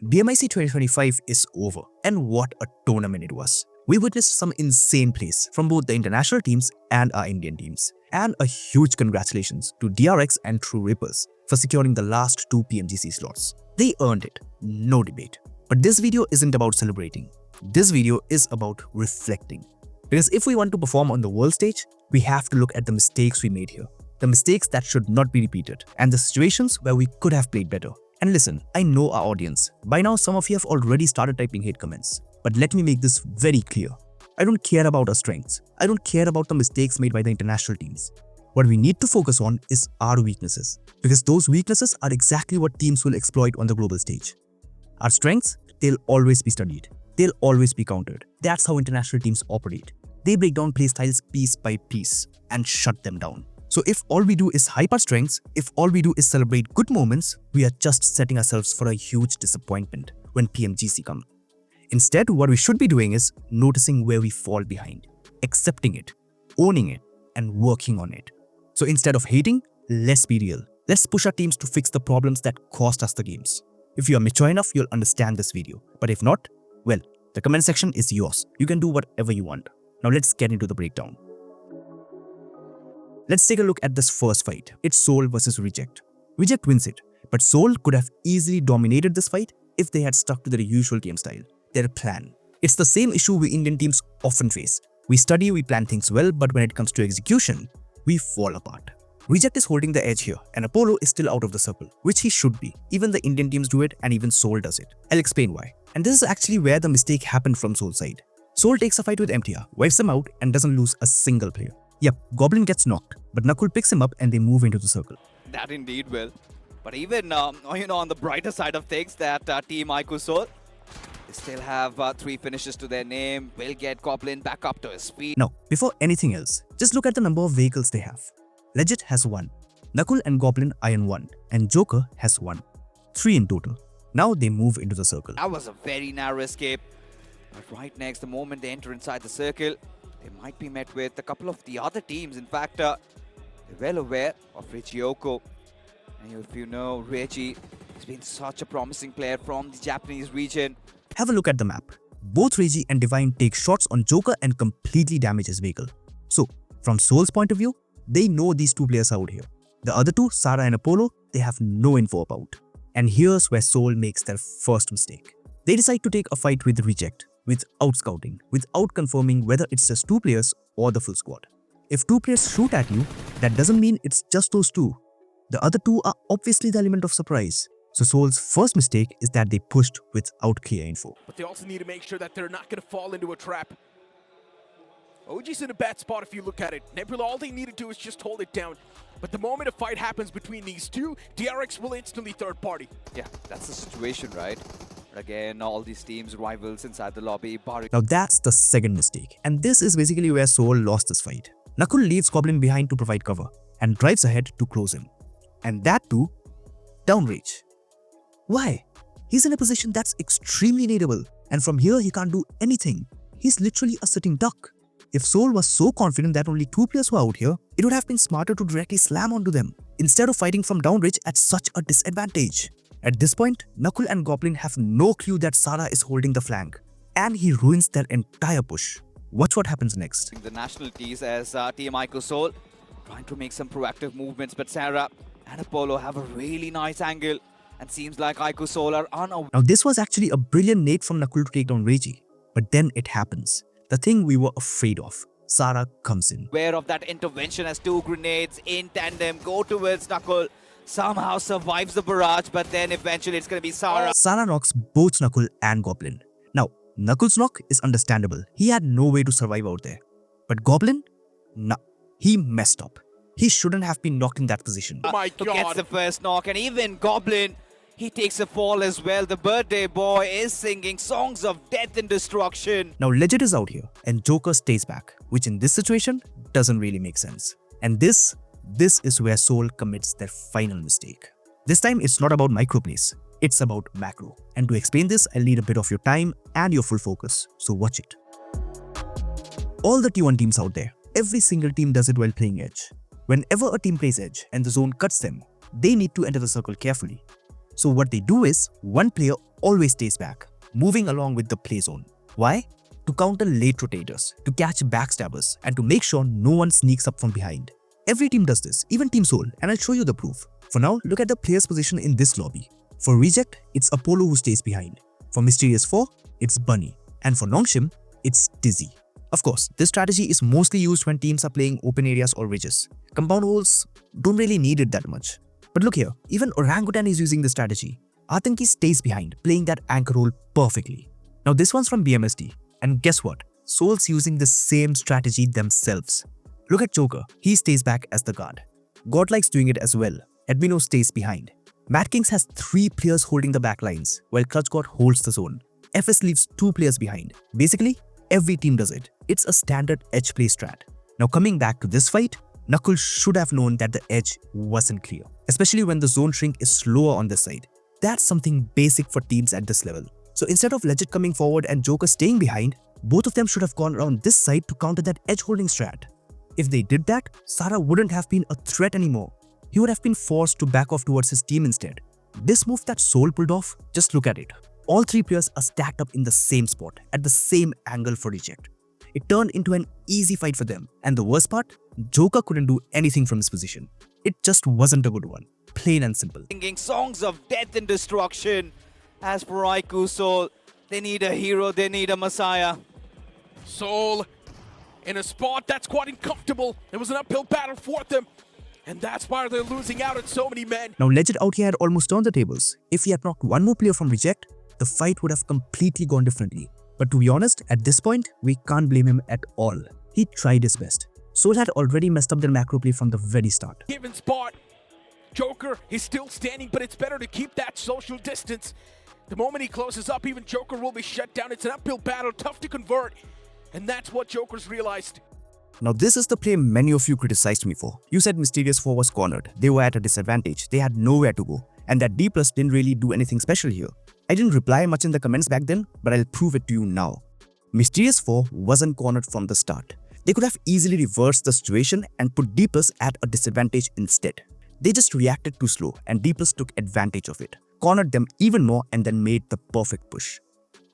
BMIC 2025 is over, and what a tournament it was. We witnessed some insane plays from both the international teams and our Indian teams. And a huge congratulations to DRX and True Rippers for securing the last 2 PMGC slots. They earned it, no debate. But this video isn't about celebrating. This video is about reflecting. Because if we want to perform on the world stage, we have to look at the mistakes we made here. The mistakes that should not be repeated, and the situations where we could have played better. And listen, I know our audience. By now, some of you have already started typing hate comments. But let me make this very clear. I don't care about our strengths. I don't care about the mistakes made by the international teams. What we need to focus on is our weaknesses. Because those weaknesses are exactly what teams will exploit on the global stage. Our strengths, they'll always be studied. They'll always be countered. That's how international teams operate. They break down play styles piece by piece and shut them down. So if all we do is hype our strengths, if all we do is celebrate good moments, we are just setting ourselves for a huge disappointment when PMGC comes. Instead, what we should be doing is noticing where we fall behind, accepting it, owning it, and working on it. So instead of hating, let's be real. Let's push our teams to fix the problems that cost us the games. If you are mature enough, you'll understand this video. But if not, well, the comment section is yours. You can do whatever you want. Now let's get into the breakdown. Let's take a look at this first fight. It's Soul versus Reject. Reject wins it, but Soul could have easily dominated this fight if they had stuck to their usual game style, their plan. It's the same issue we Indian teams often face. We study, we plan things well, but when it comes to execution, we fall apart. Reject is holding the edge here, and Apollo is still out of the circle, which he should be. Even the Indian teams do it, and even Soul does it. I'll explain why. And this is actually where the mistake happened from Soul's side. Soul takes a fight with MTR, wipes him out, and doesn't lose a single player. Yep, Goblin gets knocked, but Nakul picks him up and they move into the circle. That indeed will. But even, on the brighter side of things, that Team IQ Soul, they still have 3 finishes to their name, will get Goblin back up to his speed. Now, before anything else, just look at the number of vehicles they have. Legit has 1, Nakul and Goblin are in 1, and Joker has 1. 3 in total. Now they move into the circle. That was a very narrow escape. But right next, the moment they enter inside the circle, they might be met with a couple of the other teams. In fact, they're well aware of Reggie. And if you know, Reggie has been such a promising player from the Japanese region. Have a look at the map. Both Reggie and Divine take shots on Joker and completely damage his vehicle. So, from Soul's point of view, they know these 2 players are out here. The other 2, Sarah and Apollo, they have no info about. And here's where Soul makes their first mistake. They decide to take a fight with Reject, without scouting, without confirming whether it's just 2 players or the full squad. If 2 players shoot at you, that doesn't mean it's just those 2. The other 2 are obviously the element of surprise. So Soul's first mistake is that they pushed without clear info. But they also need to make sure that they're not going to fall into a trap. OG's in a bad spot if you look at it. Nebula, all they need to do is just hold it down. But the moment a fight happens between these 2, DRX will instantly third party. Yeah, that's the situation, right? But again, all these teams, rivals inside the lobby. Now that's the second mistake. And this is basically where Soul lost this fight. Nakul leaves Goblin behind to provide cover and drives ahead to close him. And that too, downrange. Why? He's in a position that's extremely needable. And from here, he can't do anything. He's literally a sitting duck. If Soul was so confident that only 2 players were out here, it would have been smarter to directly slam onto them, instead of fighting from downrange at such a disadvantage. At this point, Nakul and Goblin have no clue that Sarah is holding the flank, and he ruins their entire push. Watch what happens next. The nationalities as Team IQ Soul trying to make some proactive movements, but Sarah and Apollo have a really nice angle, and seems like IQ Soul are unaware. Now this was actually a brilliant nade from Nakul to take down Reggie, but then it happens. The thing we were afraid of. Sarah comes in. Aware of that intervention as 2 grenades in tandem go towards Nakul. Somehow survives the barrage, but then eventually it's going to be Sarah. Sarah knocks both Nakul and Goblin. Now, Nakul's knock is understandable. He had no way to survive out there. But Goblin? Nah, he messed up. He shouldn't have been knocked in that position. Oh my Who God. gets the first knock, and even Goblin, he takes a fall as well. The birthday boy is singing songs of death and destruction. Now Legit is out here and Joker stays back, which in this situation doesn't really make sense. And this is where Soul commits their final mistake. This time it's not about microplays, it's about macro. And to explain this, I'll need a bit of your time and your full focus, so watch it. All the T1 teams out there, every single team does it while playing Edge. Whenever a team plays Edge and the zone cuts them, they need to enter the circle carefully. So what they do is, one player always stays back, moving along with the play zone. Why? To counter late rotators, to catch backstabbers, and to make sure no one sneaks up from behind. Every team does this, even Team Soul, and I'll show you the proof. For now, look at the player's position in this lobby. For Reject, it's Apollo who stays behind. For Mysterious 4, it's Bunny. And for Nongshim, it's Dizzy. Of course, this strategy is mostly used when teams are playing open areas or ridges. Compound walls don't really need it that much. But look here, even Orangutan is using this strategy. Atanki stays behind, playing that anchor role perfectly. Now this one's from BMSD. And guess what? Soul's using the same strategy themselves. Look at Joker, he stays back as the guard. Godlike's doing it as well. Admino stays behind. Mad Kings has 3 players holding the backlines, while ClutchGod holds the zone. FS leaves 2 players behind. Basically, every team does it. It's a standard edge play strat. Now coming back to this fight, Knuckles should have known that the edge wasn't clear, especially when the zone shrink is slower on this side. That's something basic for teams at this level. So instead of Legit coming forward and Joker staying behind, both of them should have gone around this side to counter that edge holding strat. If they did that, Sara wouldn't have been a threat anymore. He would have been forced to back off towards his team instead. This move that Soul pulled off, just look at it. All 3 players are stacked up in the same spot, at the same angle for Reject. It turned into an easy fight for them, and the worst part, Joker couldn't do anything from his position. It just wasn't a good one, plain and simple. Singing songs of death and destruction. As for Raikou Soul, they need a hero, they need a messiah. Soul in a spot that's quite uncomfortable. It was an uphill battle for them. And that's why they're losing out on so many men. Now Legit out here had almost turned the tables. If he had knocked one more player from Reject, the fight would have completely gone differently. But to be honest, at this point, we can't blame him at all. He tried his best. Soul had already messed up their macro play from the very start. Given spot, Joker is still standing, but it's better to keep that social distance. The moment he closes up, even Joker will be shut down. It's an uphill battle, tough to convert. And that's what Joker's realized. Now this is the play many of you criticized me for. You said Mysterious 4 was cornered, they were at a disadvantage, they had nowhere to go, and that D+ didn't really do anything special here. I didn't reply much in the comments back then, but I'll prove it to you now. Mysterious 4 wasn't cornered from the start. They could have easily reversed the situation and put D+ at a disadvantage instead. They just reacted too slow and D+ took advantage of it, cornered them even more and then made the perfect push.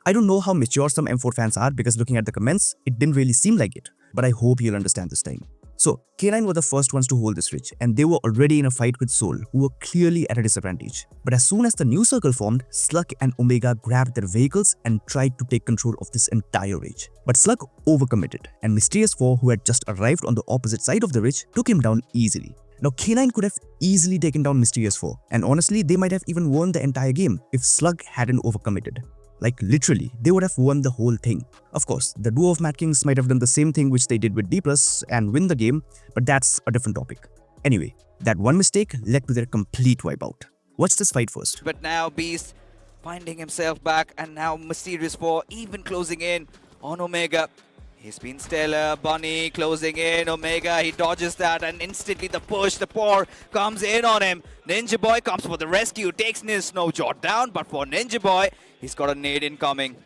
I don't know how mature some M4 fans are because looking at the comments, it didn't really seem like it, but I hope you'll understand this time. So, K9 were the first ones to hold this ridge and they were already in a fight with Soul who were clearly at a disadvantage. But as soon as the new circle formed, Slug and Omega grabbed their vehicles and tried to take control of this entire ridge. But Slug overcommitted and Mysterious 4, who had just arrived on the opposite side of the ridge, took him down easily. Now K9 could have easily taken down Mysterious 4 and honestly they might have even won the entire game if Slug hadn't overcommitted. Like literally, they would have won the whole thing. Of course, the duo of Mad Kings might have done the same thing which they did with D+ and win the game, but that's a different topic. Anyway, that one mistake led to their complete wipeout. Watch this fight first. But now Beast finding himself back and now Mysterious 4 even closing in on Omega. He's been stellar. Bunny closing in. Omega, he dodges that and instantly the push, the pour comes in on him. Ninja Boy comes for the rescue, takes his snow jot down, but for Ninja Boy, he's got a nade incoming.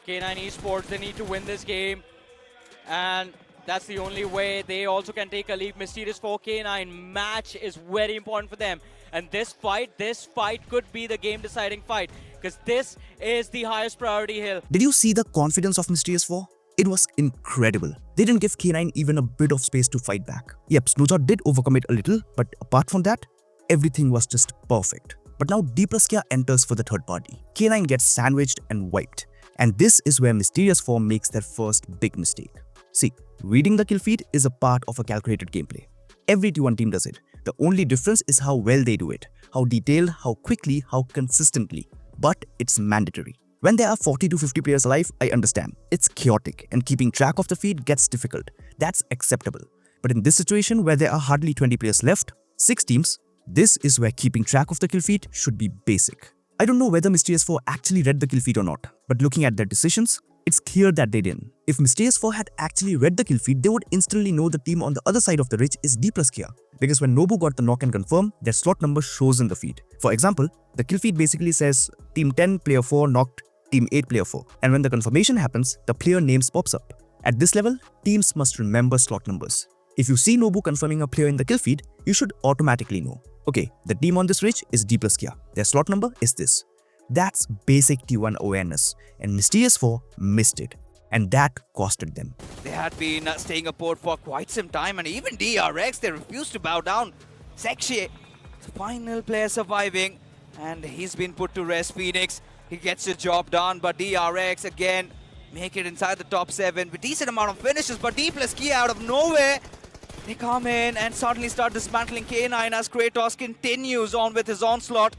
K9 Esports, they need to win this game. And that's the only way they also can take a lead. Mysterious 4 K9 match is very important for them. And this fight could be the game deciding fight. Because this is the highest priority hill. Did you see the confidence of Mysterious 4? It was incredible. They didn't give K9 even a bit of space to fight back. Yep, Snowjot did overcommit a little, but apart from that, everything was just perfect. But now D+ Kya enters for the third party. K9 gets sandwiched and wiped. And this is where Mysterious 4 makes their first big mistake. See, reading the kill feed is a part of a calculated gameplay. Every T1 team does it. The only difference is how well they do it. How detailed, how quickly, how consistently. But it's mandatory. When there are 40 to 50 players alive, I understand. It's chaotic and keeping track of the feed gets difficult. That's acceptable. But in this situation where there are hardly 20 players left, 6 teams, this is where keeping track of the kill feed should be basic. I don't know whether Mysterious 4 actually read the kill feed or not, but looking at their decisions, it's clear that they didn't. If Mysterious 4 had actually read the kill feed, they would instantly know the team on the other side of the ridge is D+ Kya. Because when Nobu got the knock and confirm, their slot number shows in the feed. For example, the kill feed basically says Team 10 player 4 knocked Team 8 player 4. And when the confirmation happens, the player names pops up. At this level, teams must remember slot numbers. If you see Nobu confirming a player in the kill feed, you should automatically know. Okay, the team on this ridge is D plus Kia. Their slot number is this. That's basic T1 awareness, and Mysterious 4 missed it, and that costed them. They had been staying aboard for quite some time, and even DRX, they refused to bow down. Sekshi, the final player surviving, and he's been put to rest. Phoenix, he gets the job done, but DRX again make it inside the top 7 with decent amount of finishes, but D plus Kia out of nowhere, they come in and suddenly start dismantling K9 as Kratos continues on with his onslaught.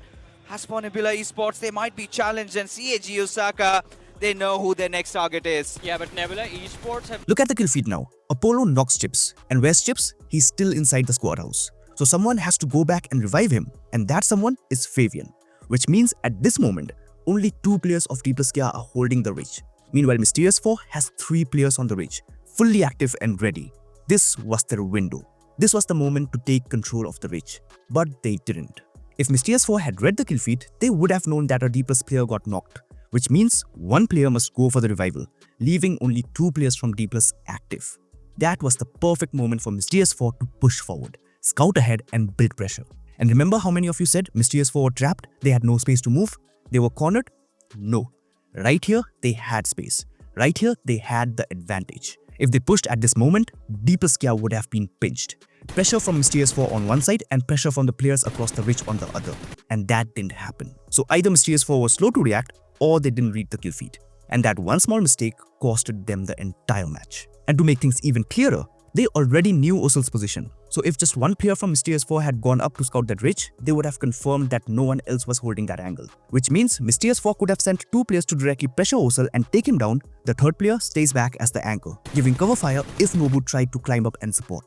As for Nebula Esports, they might be challenged, and CAG Osaka, they know who their next target is. Yeah, but Nebula Esports have... Look at the kill feed now. Apollo knocks Chips, and where's Chips? He's still inside the squad house. So someone has to go back and revive him, and that someone is Fabian, which means at this moment, only 2 players of D plus Kia are holding the ridge. Meanwhile, Mysterious 4 has 3 players on the ridge, fully active and ready. This was their window. This was the moment to take control of the ridge, but they didn't. If Mysterious 4 had read the kill feed, they would have known that a D plus player got knocked, which means 1 player must go for the revival, leaving only 2 players from D plus active. That was the perfect moment for Mysterious 4 to push forward, scout ahead and build pressure. And remember how many of you said Mysterious 4 were trapped, they had no space to move, they were cornered? No. Right here, they had space. Right here, they had the advantage. If they pushed at this moment, D plus Kia would have been pinched. Pressure from Mysterious 4 on one side and pressure from the players across the ridge on the other. And that didn't happen. So either Mysterious 4 was slow to react or they didn't read the kill feed. And that one small mistake costed them the entire match. And to make things even clearer, they already knew Osel's position. So if just 1 player from Mysterious 4 had gone up to scout that ridge, they would have confirmed that no one else was holding that angle. Which means Mysterious 4 could have sent 2 players to directly pressure Osel and take him down. The 3rd player stays back as the anchor, giving cover fire if Nobu tried to climb up and support.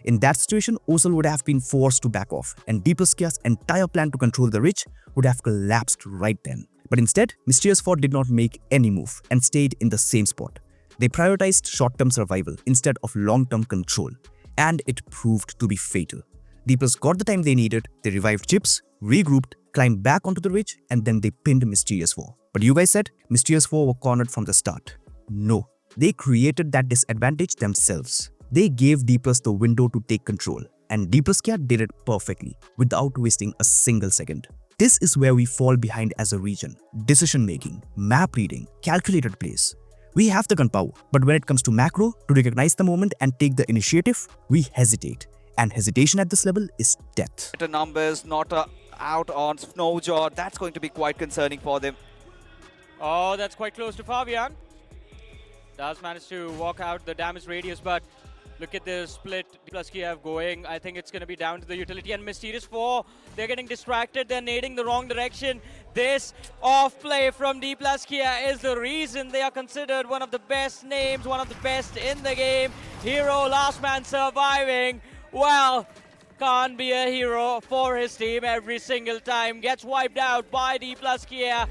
In that situation, Osel would have been forced to back off, and D plus Kia's entire plan to control the ridge would have collapsed right then. But instead, Mysterious 4 did not make any move and stayed in the same spot. They prioritized short-term survival instead of long-term control, and it proved to be fatal. D plus got the time they needed, they revived Chips, regrouped, climbed back onto the ridge, and then they pinned Mysterious 4. But you guys said Mysterious 4 were cornered from the start. No, they created that disadvantage themselves. They gave D plus the window to take control, and D plus Kia did it perfectly, without wasting a single second. This is where we fall behind as a region. Decision making, map reading, calculated plays. We have the gunpowder, but when it comes to macro, to recognize the moment and take the initiative, we hesitate. And hesitation at this level is death. Better numbers, not out on Snowjaw. That's going to be quite concerning for them. Oh, that's quite close to Fabian. Does manage to walk out the damage radius, but look at the split D plus Kiev going. I think it's going to be down to the utility, and Mysterious 4, they're getting distracted. They're nading the wrong direction. This off play from D plus Kia is the reason they are considered one of the best names, one of the best in the game. Hero, last man surviving. Well, can't be a hero for his team every single time. Gets wiped out by D plus Kia.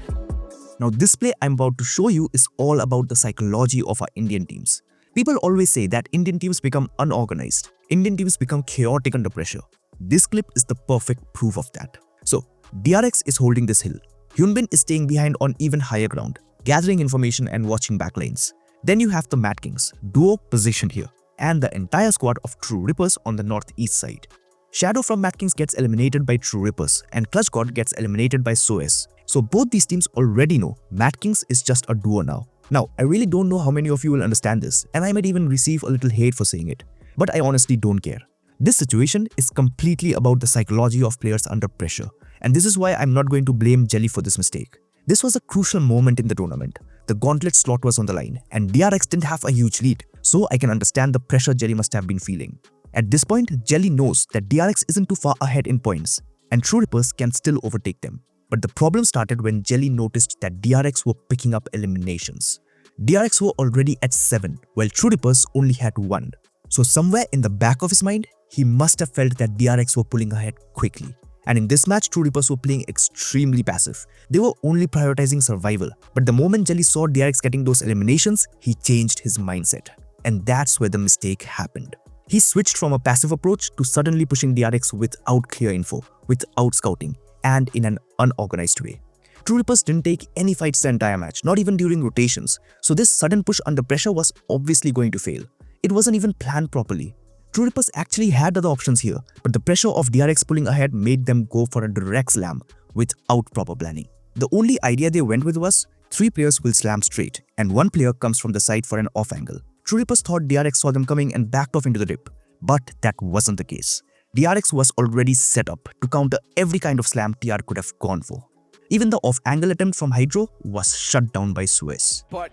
Now this play I'm about to show you is all about the psychology of our Indian teams. People always say that Indian teams become unorganized. Indian teams become chaotic under pressure. This clip is the perfect proof of that. So, DRX is holding this hill. Hyunbin is staying behind on even higher ground, gathering information and watching backlines. Then you have the Mad Kings, duo positioned here, and the entire squad of True Rippers on the northeast side. Shadow from Mad Kings gets eliminated by True Rippers, and Clutch God gets eliminated by SOS. So both these teams already know Mad Kings is just a duo now. Now, I really don't know how many of you will understand this, and I might even receive a little hate for saying it, but I honestly don't care. This situation is completely about the psychology of players under pressure, and this is why I'm not going to blame Jelly for this mistake. This was a crucial moment in the tournament. The gauntlet slot was on the line, and DRX didn't have a huge lead, so I can understand the pressure Jelly must have been feeling. At this point, Jelly knows that DRX isn't too far ahead in points, and True Rippers can still overtake them. But the problem started when Jelly noticed that DRX were picking up eliminations. DRX were already at 7, while True Rippers only had 1. So somewhere in the back of his mind, he must have felt that DRX were pulling ahead quickly. And in this match, True Rippers were playing extremely passive. They were only prioritizing survival. But the moment Jelly saw DRX getting those eliminations, he changed his mindset. And that's where the mistake happened. He switched from a passive approach to suddenly pushing DRX without clear info, without scouting, and in an unorganized way. True Rippers didn't take any fights the entire match, not even during rotations, so this sudden push under pressure was obviously going to fail. It wasn't even planned properly. True Rippers actually had other options here, but the pressure of DRX pulling ahead made them go for a direct slam without proper planning. The only idea they went with was 3 players will slam straight and 1 player comes from the side for an off angle. True Rippers thought DRX saw them coming and backed off into the rip, but that wasn't the case. DRX was already set up to counter every kind of slam TR could have gone for. Even the off-angle attempt from Hydro was shut down by SUEZ. But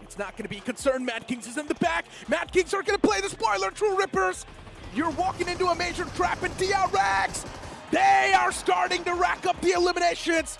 it's not going to be concerned. Mad Kings is in the back. Mad Kings are going to play the spoiler. True Rippers, you're walking into a major trap, and DRX, they are starting to rack up the eliminations.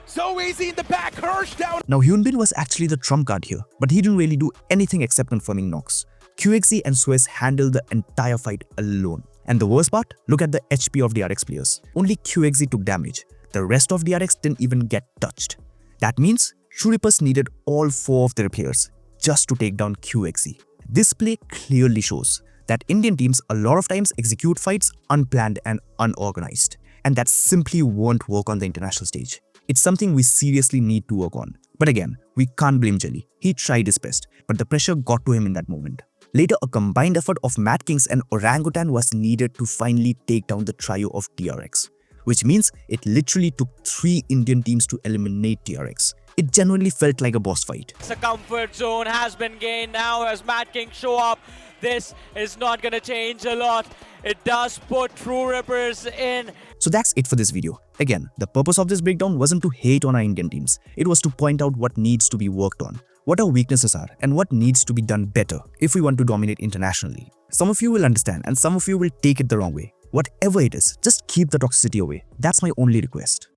So easy in the back, Hirsch down. Now Hyunbin was actually the trump card here, but he didn't really do anything except confirming knocks. QXZ and SUEZ handled the entire fight alone. And the worst part, look at the HP of DRX players. Only QXZ took damage. The rest of DRX didn't even get touched. That means True Rippers needed all 4 of their players just to take down QXZ. This play clearly shows that Indian teams a lot of times execute fights unplanned and unorganized. And that simply won't work on the international stage. It's something we seriously need to work on. But again, we can't blame Jelly. He tried his best, but the pressure got to him in that moment. Later, a combined effort of Mad Kings and Orangutan was needed to finally take down the trio of DRX, which means it literally took 3 Indian teams to eliminate DRX. It genuinely felt like a boss fight. The comfort zone has been gained now as Mad King show up. This is not going to change a lot. It does put True Rippers in. So that's it for this video. Again, the purpose of this breakdown wasn't to hate on our Indian teams. It was to point out what needs to be worked on, what our weaknesses are, and what needs to be done better if we want to dominate internationally. Some of you will understand and some of you will take it the wrong way. Whatever it is, just keep the toxicity away. That's my only request.